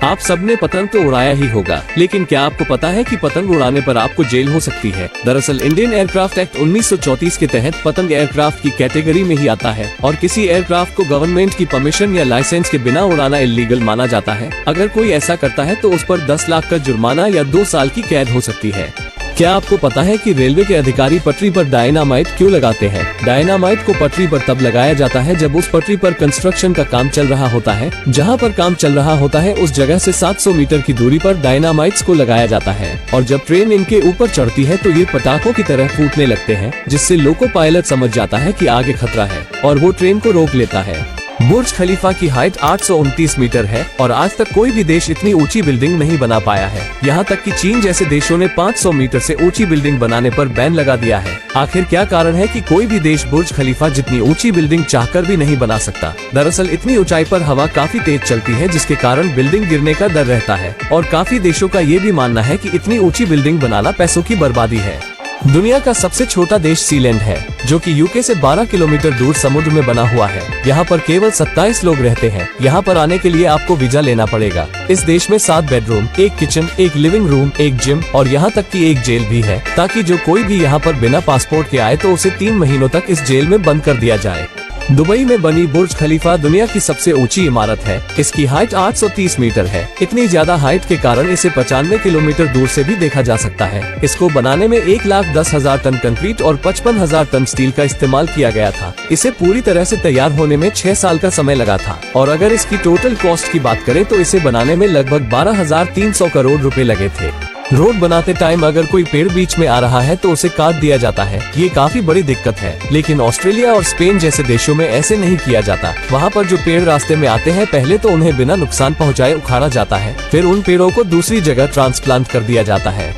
आप सबने पतंग तो उड़ाया ही होगा, लेकिन क्या आपको पता है कि पतंग उड़ाने पर आपको जेल हो सकती है। दरअसल इंडियन एयरक्राफ्ट एक्ट 1934 के तहत पतंग एयरक्राफ्ट की कैटेगरी में ही आता है और किसी एयरक्राफ्ट को गवर्नमेंट की परमिशन या लाइसेंस के बिना उड़ाना इलीगल माना जाता है। अगर कोई ऐसा करता है तो उस पर 10 लाख का जुर्माना या 2 साल की कैद हो सकती है। क्या आपको पता है कि रेलवे के अधिकारी पटरी पर डायनामाइट क्यों लगाते हैं? डायनामाइट को पटरी पर तब लगाया जाता है जब उस पटरी पर कंस्ट्रक्शन का काम चल रहा होता है। जहां पर काम चल रहा होता है उस जगह से 700 मीटर की दूरी पर डायनामाइट्स को लगाया जाता है और जब ट्रेन इनके ऊपर चढ़ती है तो ये पटाखों की तरह फूटने लगते हैं, जिससे लोको पायलट समझ जाता है कि आगे खतरा है और वो ट्रेन को रोक लेता है। बुर्ज खलीफा की हाइट 829 मीटर है और आज तक कोई भी देश इतनी ऊंची बिल्डिंग नहीं बना पाया है। यहाँ तक कि चीन जैसे देशों ने 500 मीटर से ऊंची बिल्डिंग बनाने पर बैन लगा दिया है। आखिर क्या कारण है कि कोई भी देश बुर्ज खलीफा जितनी ऊंची बिल्डिंग चाहकर भी नहीं बना सकता? दरअसल इतनी ऊंचाई पर हवा काफी तेज चलती है, जिसके कारण बिल्डिंग गिरने का डर रहता है और काफी देशों का ये भी मानना है कि इतनी ऊंची बिल्डिंग बनाना पैसों की बर्बादी है। दुनिया का सबसे छोटा देश सीलैंड है, जो कि यूके से 12 किलोमीटर दूर समुद्र में बना हुआ है। यहाँ पर केवल 27 लोग रहते हैं। यहाँ पर आने के लिए आपको वीजा लेना पड़ेगा। इस देश में 7 bedroom, 1 kitchen, 1 living room, 1 gym और यहाँ तक कि 1 जेल भी है, ताकि जो कोई भी यहाँ पर बिना पासपोर्ट के आए तो उसे 3 महीनों तक इस जेल में बंद कर दिया जाए। दुबई में बनी बुर्ज खलीफा दुनिया की सबसे ऊंची इमारत है। इसकी हाइट 830 मीटर है। इतनी ज्यादा हाइट के कारण इसे 95 किलोमीटर दूर से भी देखा जा सकता है। इसको बनाने में 1,10,000 टन कंक्रीट और 55,000 टन स्टील का इस्तेमाल किया गया था। इसे पूरी तरह से तैयार होने में 6 साल का समय लगा था और अगर इसकी टोटल कॉस्ट की बात करें तो इसे बनाने में लगभग 12,300 करोड़ रुपए लगे थे। रोड बनाते टाइम अगर कोई पेड़ बीच में आ रहा है तो उसे काट दिया जाता है। ये काफी बड़ी दिक्कत है, लेकिन ऑस्ट्रेलिया और स्पेन जैसे देशों में ऐसे नहीं किया जाता। वहाँ पर जो पेड़ रास्ते में आते हैं पहले तो उन्हें बिना नुकसान पहुँचाए उखाड़ा जाता है, फिर उन पेड़ों को दूसरी जगह ट्रांसप्लांट कर दिया जाता है।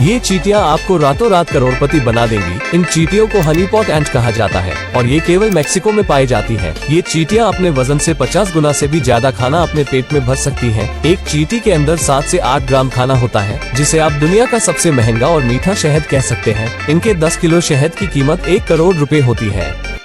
ये चींटियां आपको रातों रात करोड़पति बना देंगी। इन चींटियों को हनी पॉट एंट कहा जाता है और ये केवल मेक्सिको में पाई जाती है। ये चींटियां अपने वजन से 50 गुना से भी ज्यादा खाना अपने पेट में भर सकती हैं। एक चींटी के अंदर 7 से 8 ग्राम खाना होता है, जिसे आप दुनिया का सबसे महंगा और मीठा शहद कह सकते हैं। इनके 10 किलो शहद की कीमत 1 करोड़ रुपए होती है।